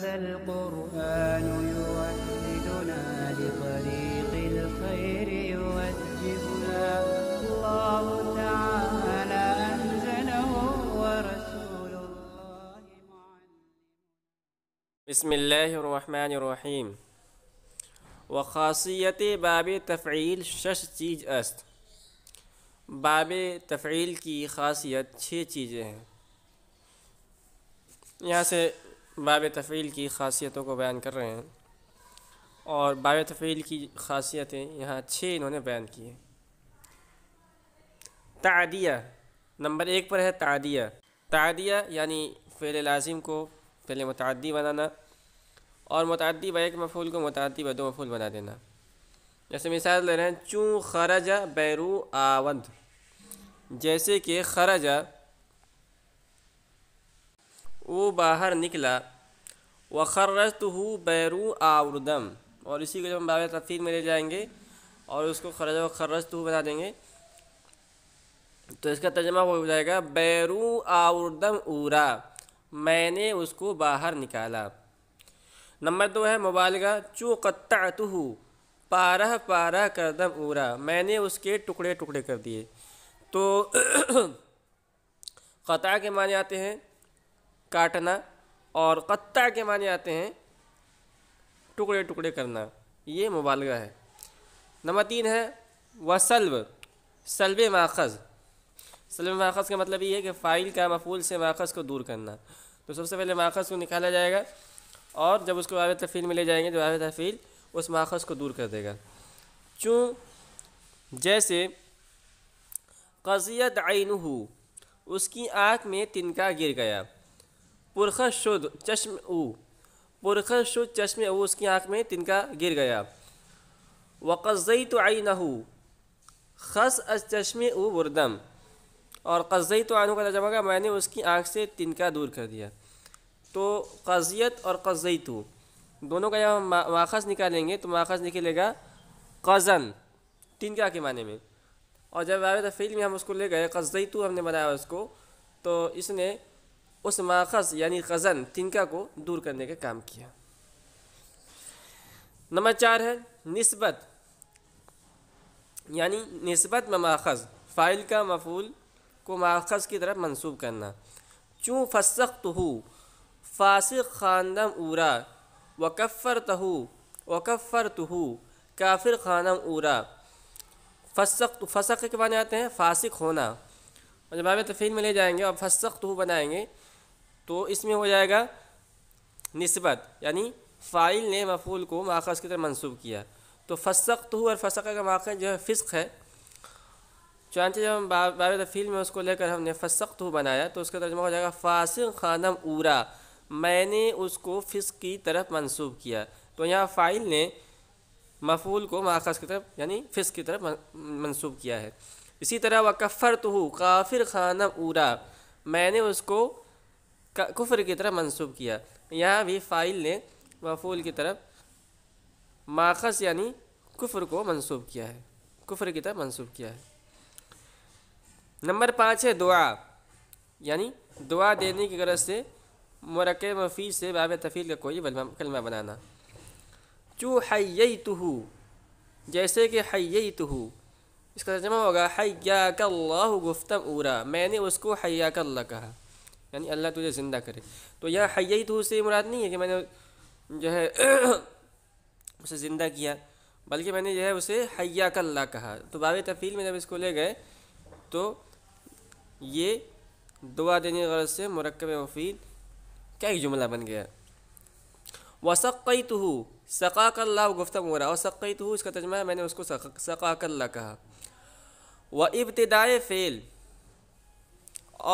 هذا القرآن يوحدنا لطريق الخير يوجهنا الله تعالى أنزله ورسول الله معلم. بسم الله الرحمن الرحیم. وخاصیت باب تفعیل 6 چیز است. باب تفعیل کی خاصیت 6 چیزیں ہیں. یہاں سے باب تفعیل کی خاصیتوں کو بیان کر رہے ہیں اور باب تفعیل کی خاصیتیں یہاں 6 انہوں نے بیان کی ہیں. تعدیہ نمبر 1 پر ہے. تعدیہ یعنی فعل لازم کو فعل متعدی بنانا اور متعدی با ایک مفعول کو متعدی با 2 مفعول بنا دینا. جیسے مثال لے رہے ہیں چوں خرج بیرو آوند، جیسے کہ خرج وہ باہر نکلا، وخرجتہ بیرو آوردم، اور اسی کو جب ہم باب تفعیل میں لے جائیں گے اور اس کو خرج و خرجتہ بنا دیں گے تو اس کا ترجمہ ہو جائے گا بیرو آوردم اورا، میں نے اس کو باہر نکالا. نمبر 2 ہے مبالغہ. چوں قطعتہ پارہ پارہ کردم اورا، میں نے اس کے ٹکڑے ٹکڑے کر دیے. تو قطع کے معنی آتے ہیں کاٹنا اور قطع کے معنی آتے ہیں ٹکڑے ٹکڑے کرنا. یہ مبالغہ ہے. نمبر 3 ہے وسلب. سلب ماخذ. سلب ماخذ کا مطلب یہ ہے کہ فاعل کا مفعول سے ماخذ کو دور کرنا. تو سب سے پہلے ماخذ کو نکالا جائے گا اور جب اس کو باب تفعیل میں لے جائیں گے تو باب تفعیل اس ماخذ کو دور کر دے گا. چوں جیسے قضیت عینہ، اس کی آنکھ میں تنکا گر گیا. پرخش شد چشم او، پرخش شد چشم او، اس کی آنکھ میں تنکا گر گیا. وقضیت عینہ خس از چشم او بردم، اور قضیت عنہ کا ترجمہ ہوگا میں نے اس کی آنکھ سے تنکا دور کر دیا. تو قضیت اور قضیتو دونوں کا جب ہم ماخذ نکالیں گے تو ماخذ نکلے گا قزن، تنکا کے معنی میں. اور جب باب تفعیل میں ہم اس کو لے گئے قضیتو ہم نے بنایا اس کو، تو اس نے اس ماخذ یعنی قزن تنکا کو دور کرنے کا کام کیا. نمبر 4 ہے نسبت، یعنی نسبت میں ماخذ، فاعل کا مفعول کو ماخذ کی طرف منسوب کرنا. چوں فسقتہ فاسق خواندم اورا، وکفرتہ کافر خواندم اورا. فسق کے معنی آتے ہیں فاسق ہونا، اور جب باب تفعیل میں لے جائیں گے اور فسقتہ بنائیں گے تو اس میں ہو جائے گا نسبت، یعنی فاعل نے مفعول کو ماخذ کی طرف منسوب کیا. تو فسقتہ اور فسق کا ماخذ جو ہے فسق ہے. چنانچہ جب ہم باب تفعیل میں اس کو لے کر ہم نے فسقتہ بنایا تو اس کا ترجمہ ہو جائے گا فاسق خواندم اورا، میں نے اس کو فسق کی طرف منسوب کیا. تو یہاں فاعل نے مفعول کو ماخذ کی طرف یعنی فسق کی طرف منسوب کیا ہے. اسی طرح وکفرتہ کافر خواندم اورا، میں نے اس کو کفر کی طرف منسوب کیا. یہاں بھی فاعل نے مفعول کی طرف ماخذ یعنی کفر کو منسوب کیا ہے، کفر کی طرف منسوب کیا ہے. نمبر 5 ہے دعا، یعنی دعا دینے کی غرض سے مرکب مفید سے باب تفعیل کا کوئی کلمہ بنانا. چوں حییتہ، جیسے کہ حییتہ، اس کا ترجمہ ہوگا حیاک اللہ گفتم اورا، میں نے اس کو حیاک اللہ کہا، یعنی اللہ تجھے زندہ کرے. تو یہاں حییتہ سے مراد نہیں ہے کہ میں نے جو ہے اسے زندہ کیا، بلکہ میں نے جو ہے اسے حیاک اللہ کہا. تو باب تفعیل میں جب اس کو لے گئے تو یہ دعا دینے کی غرض سے مرکب مفید کا ایک جملہ بن گیا. وسقیتہ سقاک اللہ گفتم اورا، وسقیتہ اس کا ترجمہ ہے میں نے اس کو سقاک اللہ کہا. ابتدائے فعل،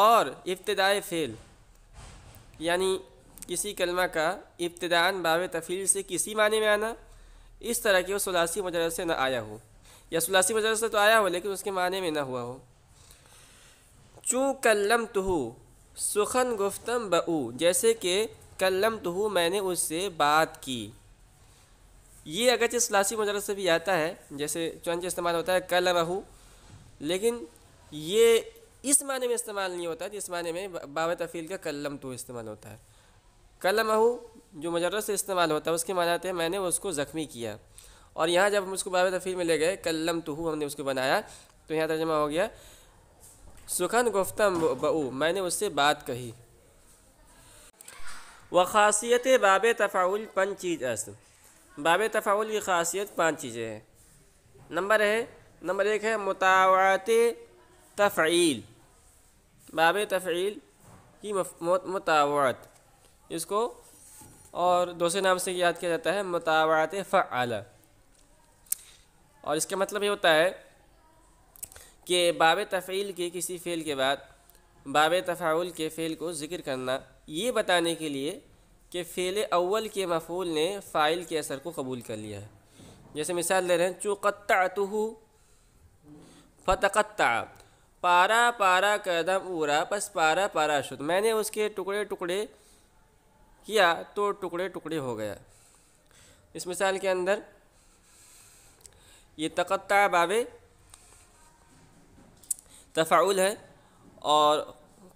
اور ابتدائے فعل یعنی کسی کلمہ کا ابتداءً باب تفعیل سے کسی معنی میں آنا، اس طرح کہ وہ ثلاثی مجرد سے نہ آیا ہو، یا ثلاثی مجرد سے تو آیا ہو لیکن اس کے معنی میں نہ ہوا ہو. چوں کلمتہ سخن گفتم بہو، جیسے کہ کلمتہ میں نے اس سے بات کی. یہ اگرچہ ثلاثی مجرد سے بھی آتا ہے، جیسے چنانچہ استعمال ہوتا ہے کلمہ، لیکن یہ اس معنی میں استعمال نہیں ہوتا جس معنی میں باب تفعیل کا کلمتہ استعمال ہوتا ہے. کلمہ جو مجرد سے استعمال ہوتا ہے اس کے معنی آتے ہیں میں نے اس کو زخمی کیا. اور یہاں جب ہم اس کو باب تفعیل میں لے گئے کلمتہ ہم نے اس کو بنایا تو یہاں ترجمہ ہو گیا سخن گفتم بہو میں نے اس سے بات کہی. وخاصیت باب تفاعل 5 چیز است. باب تفاعل کی خاصیت 5 چیزیں ہیں. نمبر 1 ہے مطاوعت تفعیل. باب تفعیل کی مطاوعت، اس کو اور دوسرے نام سے یاد کیا جاتا ہے مطاوعت فعال. اور اس کا مطلب یہ ہوتا ہے کہ باب تفعیل کے کسی فعل کے بعد باب تفاعل کے فعل کو ذکر کرنا یہ بتانے کے لیے کہ فعل اول کے مفعول نے فاعل کے اثر کو قبول کر لیا ہے. جیسے مثال دے رہے ہیں چو قطعتہ فتقطع، پارا پارا کردم اورا پس پارا پارا شد، میں نے اس کے ٹکڑے ٹکڑے کیا تو ٹکڑے ٹکڑے ہو گیا. اس مثال کے اندر یہ تقطع باب تفاعل ہے اور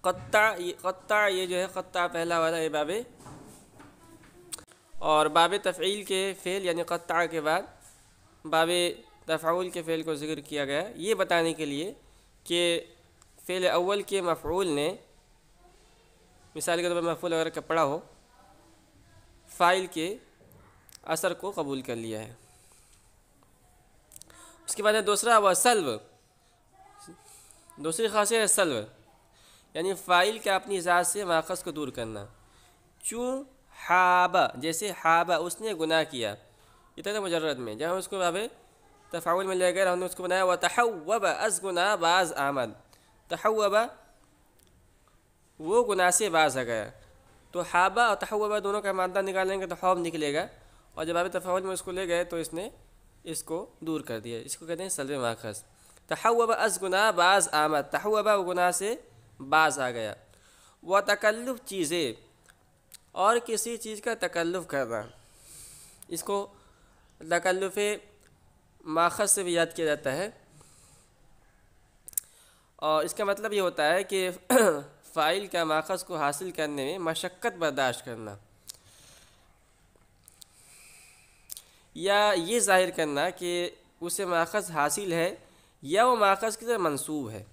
قطع یہ جو ہے قطع پہلا والا یہ باب، اور باب تفعیل کے فعل یعنی قطع کے بعد باب تفعول کے فعل کو ذکر کیا گیا یہ بتانے کے لیے کہ فعل اول کے مفعول نے، مثال کے طور پر مفعول اگر کپڑا ہو، فاعل کے اثر کو قبول کر لیا ہے. اس کے بعد ہے دوسرا وہ سلب. دوسری خاصیت ہے سلب یعنی فاعل کا اپنی ذات سے ماخذ کو دور کرنا. چوں حابہ، جیسے حابہ اس نے گناہ کیا، یہ تھا مجرد میں، جب ہم اس کو باب تفاعل میں لے گئے ہم نے اس کو بنایا وتحوب از گناہ باز آمد. تحوب وہ گناہ سے باز آ گیا، تو حابہ اور تحوب دونوں کا مادہ نکالیں گے تو حوب نکلے گا، اور جب باب تفاعل میں اس کو لے گئے تو اس نے اس کو دور کر دیا. اس کو کہتے ہیں سلب ماخذ. تحوب از گناہ باز آمد، تحوب وہ گناہ سے باز آ گیا. وہ تکلف چیزیں اور کسی چیز کا تکلف کرنا، اس کو تکلف ماخذ سے بھی یاد کیا جاتا ہے، اور اس کا مطلب یہ ہوتا ہے کہ فاعل کا ماخذ کو حاصل کرنے میں مشقت برداشت کرنا، یا یہ ظاہر کرنا کہ اسے ماخذ حاصل ہے یا وہ ماخذ کی طرف منسوب ہے.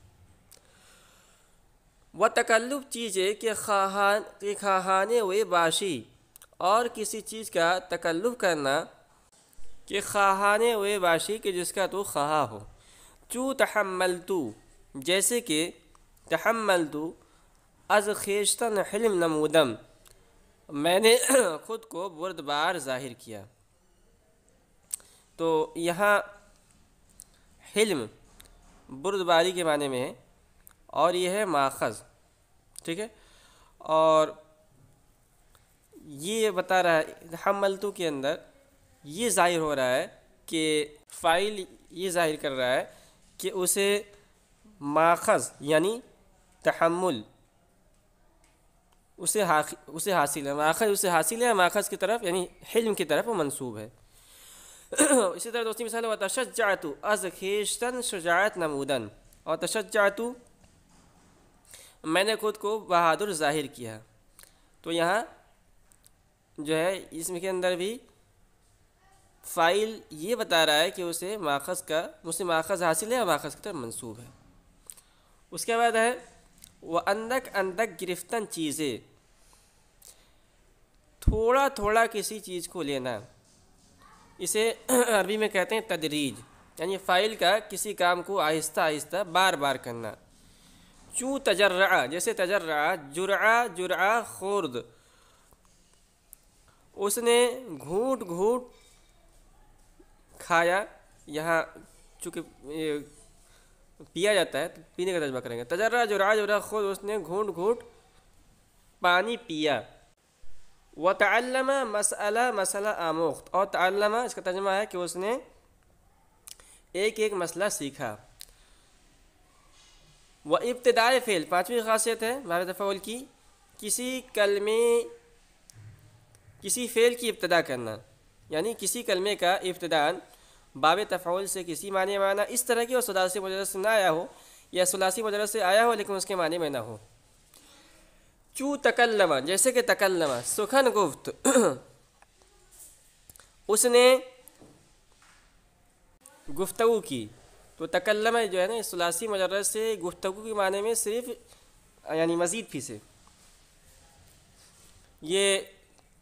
وہ تکلف چیزیں کہ خواہانے ہوئے باشی اور کسی چیز کا تکلف کرنا کہ خواہانے ہوئے باشی کہ جس کا تو خواہاں ہو. چو تحملتو جیسے کہ تحملتو از خیشتن حلم نمودم میں نے خود کو بردبار ظاہر کیا. تو یہاں حلم بردباری کے معنی میں ہے اور یہ ہے ماخذ، ٹھیک ہے. اور یہ بتا رہا ہے تحملتو کے اندر یہ ظاہر ہو رہا ہے کہ فاعل یہ ظاہر کر رہا ہے کہ اسے ماخذ یعنی تحمل اسے حاصل ہے، ماخذ اسے حاصل ہے، ماخذ کی طرف یعنی حلم کی طرف وہ منسوب ہے. اسی طرح دوسری مثال ہے تشجعت از خیشتن شجاعت نمودن، اور تشجعت میں نے خود کو بہادر ظاہر کیا. تو یہاں جو ہے اس کے اندر بھی فاعل یہ بتا رہا ہے کہ اسے ماخذ حاصل ہے اور ماخذ کی طرف منسوب ہے. اس کے بعد ہے وہ اندک گرفتن چیزیں، تھوڑا تھوڑا کسی چیز کو لینا، اسے عربی میں کہتے ہیں تدریج، یعنی فاعل کا کسی کام کو آہستہ آہستہ بار بار کرنا. چوں تجرع جیسے تجرع جرعہ خورد، اس نے گھونٹ گھونٹ کھایا، یہاں چونکہ پیا جاتا ہے تو پینے کا ترجمہ کریں گے. تجرع جرعہ خورد اس نے گھونٹ گھونٹ پانی پیا. وتعلم مسئلہ آموخت، اور تعلم اس کا ترجمہ ہے کہ اس نے ایک ایک مسئلہ سیکھا. وہ ابتدائی فعل 5ویں خاصیت ہے باب تفاعل کی کسی فعل کی ابتدا کرنا، یعنی کسی کلمے کا ابتداءً باب تفاعل سے کسی معنی میں آنا، اس طرح کی وہ ثلاثی مجرد سے نہ آیا ہو یا ثلاثی مجرد سے آیا ہو لیکن اس کے معنی میں نہ ہو. چو تکلم، جیسے کہ تکلم سخن گفت، اس نے گفتگو کی. تو تکلم جو ہے نا ثلاثی مجرد سے گفتگو کے معنی میں صرف یعنی مزید فی سے، یہ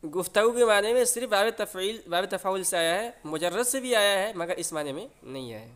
گفتگو کے معنی میں صرف باب تفعیل باب تفاعل سے آیا ہے، مجرد سے بھی آیا ہے مگر اس معنی میں نہیں آیا ہے.